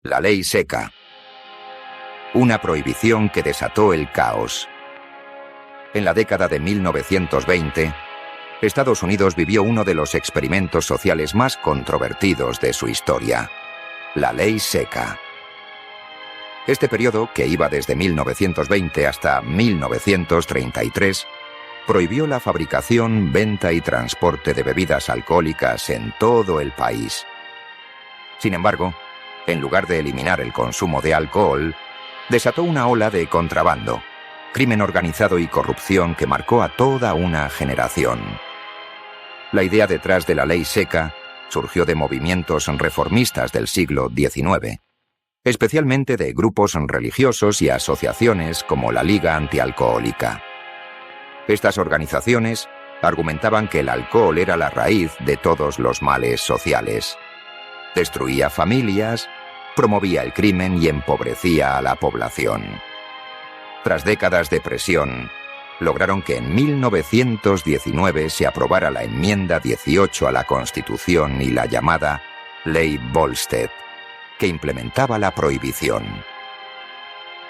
La ley seca. Una prohibición que desató el caos. En la década de 1920, Estados Unidos vivió uno de los experimentos sociales más controvertidos de su historia: la ley seca. Este periodo, que iba desde 1920 hasta 1933, prohibió la fabricación, venta y transporte de bebidas alcohólicas en todo el país. Sin embargo, en lugar de eliminar el consumo de alcohol, desató una ola de contrabando, crimen organizado y corrupción que marcó a toda una generación. La idea detrás de la ley seca surgió de movimientos reformistas del siglo XIX, especialmente de grupos religiosos y asociaciones como la Liga Antialcohólica. Estas organizaciones argumentaban que el alcohol era la raíz de todos los males sociales. Destruía familias, promovía el crimen y empobrecía a la población. Tras décadas de presión, lograron que en 1919 se aprobara la enmienda 18 a la Constitución y la llamada Ley Volstead, que implementaba la prohibición.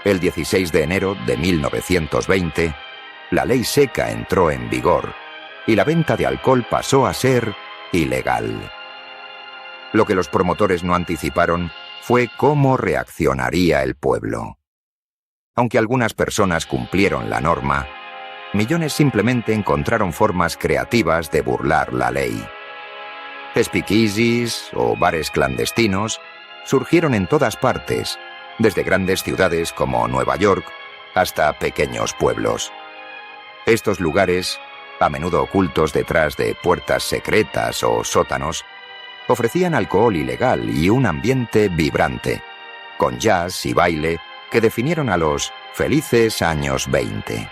El 16 de enero de 1920, la ley seca entró en vigor y la venta de alcohol pasó a ser ilegal. Lo que los promotores no anticiparon fue cómo reaccionaría el pueblo. Aunque algunas personas cumplieron la norma, millones simplemente encontraron formas creativas de burlar la ley. Speakeasies o bares clandestinos surgieron en todas partes, desde grandes ciudades como Nueva York hasta pequeños pueblos. Estos lugares, a menudo ocultos detrás de puertas secretas o sótanos, ofrecían alcohol ilegal y un ambiente vibrante, con jazz y baile que definieron a los felices años 20.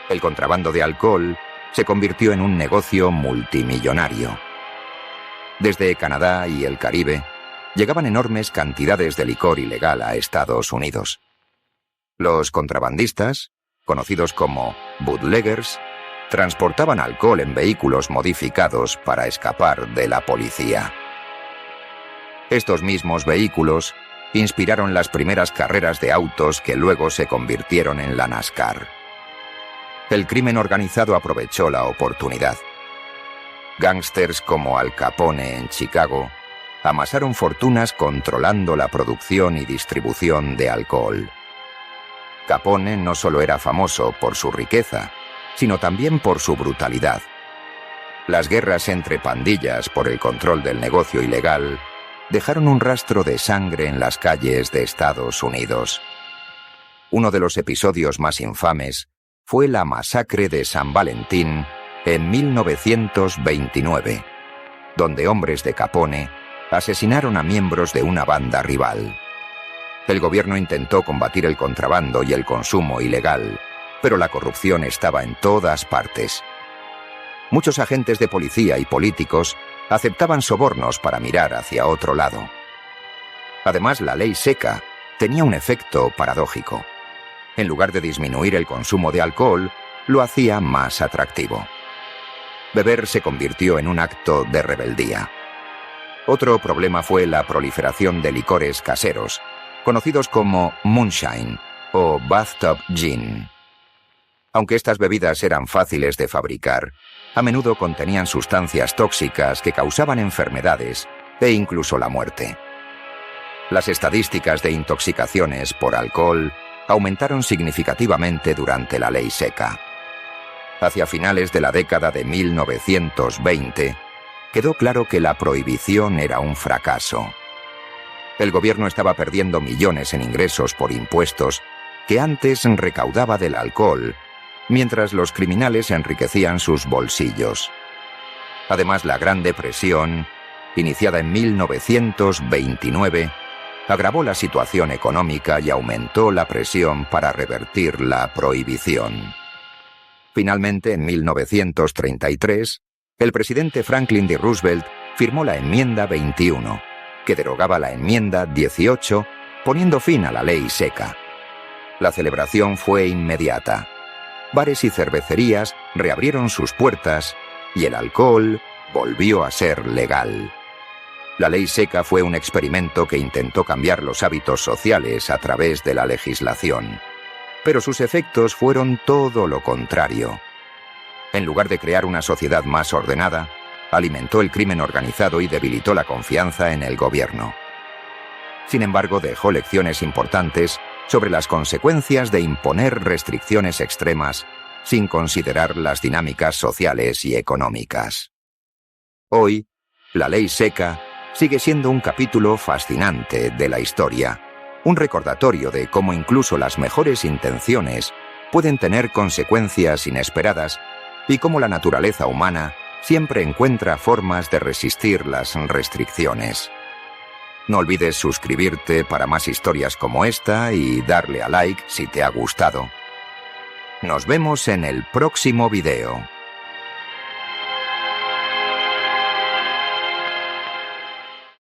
El contrabando de alcohol se convirtió en un negocio multimillonario. Desde Canadá y el Caribe llegaban enormes cantidades de licor ilegal a Estados Unidos. Los contrabandistas, conocidos como bootleggers, transportaban alcohol en vehículos modificados para escapar de la policía. Estos mismos vehículos inspiraron las primeras carreras de autos que luego se convirtieron en la NASCAR. El crimen organizado aprovechó la oportunidad. Gángsters como Al Capone en Chicago amasaron fortunas controlando la producción y distribución de alcohol. Capone no solo era famoso por su riqueza, sino también por su brutalidad. Las guerras entre pandillas por el control del negocio ilegal dejaron un rastro de sangre en las calles de Estados Unidos. Uno de los episodios más infames fue la masacre de San Valentín en 1929, donde hombres de Capone asesinaron a miembros de una banda rival. El gobierno intentó combatir el contrabando y el consumo ilegal, pero la corrupción estaba en todas partes. Muchos agentes de policía y políticos aceptaban sobornos para mirar hacia otro lado. Además, la ley seca tenía un efecto paradójico. En lugar de disminuir el consumo de alcohol, lo hacía más atractivo. Beber se convirtió en un acto de rebeldía. Otro problema fue la proliferación de licores caseros, conocidos como moonshine o bathtub gin. Aunque estas bebidas eran fáciles de fabricar, a menudo contenían sustancias tóxicas que causaban enfermedades e incluso la muerte. Las estadísticas de intoxicaciones por alcohol aumentaron significativamente durante la ley seca. Hacia finales de la década de 1920, quedó claro que la prohibición era un fracaso. El gobierno estaba perdiendo millones en ingresos por impuestos que antes recaudaba del alcohol, mientras los criminales enriquecían sus bolsillos. Además, la Gran Depresión, iniciada en 1929, agravó la situación económica y aumentó la presión para revertir la prohibición. Finalmente, en 1933, el presidente Franklin D. Roosevelt firmó la enmienda 21, que derogaba la enmienda 18, poniendo fin a la ley seca. La celebración fue inmediata. Bares y cervecerías reabrieron sus puertas y el alcohol volvió a ser legal. La ley seca fue un experimento que intentó cambiar los hábitos sociales a través de la legislación. Pero sus efectos fueron todo lo contrario. En lugar de crear una sociedad más ordenada, alimentó el crimen organizado y debilitó la confianza en el gobierno. Sin embargo, dejó lecciones importantes sobre las consecuencias de imponer restricciones extremas sin considerar las dinámicas sociales y económicas. Hoy, la ley seca sigue siendo un capítulo fascinante de la historia, un recordatorio de cómo incluso las mejores intenciones pueden tener consecuencias inesperadas y cómo la naturaleza humana siempre encuentra formas de resistir las restricciones. No olvides suscribirte para más historias como esta y darle a like si te ha gustado. Nos vemos en el próximo video.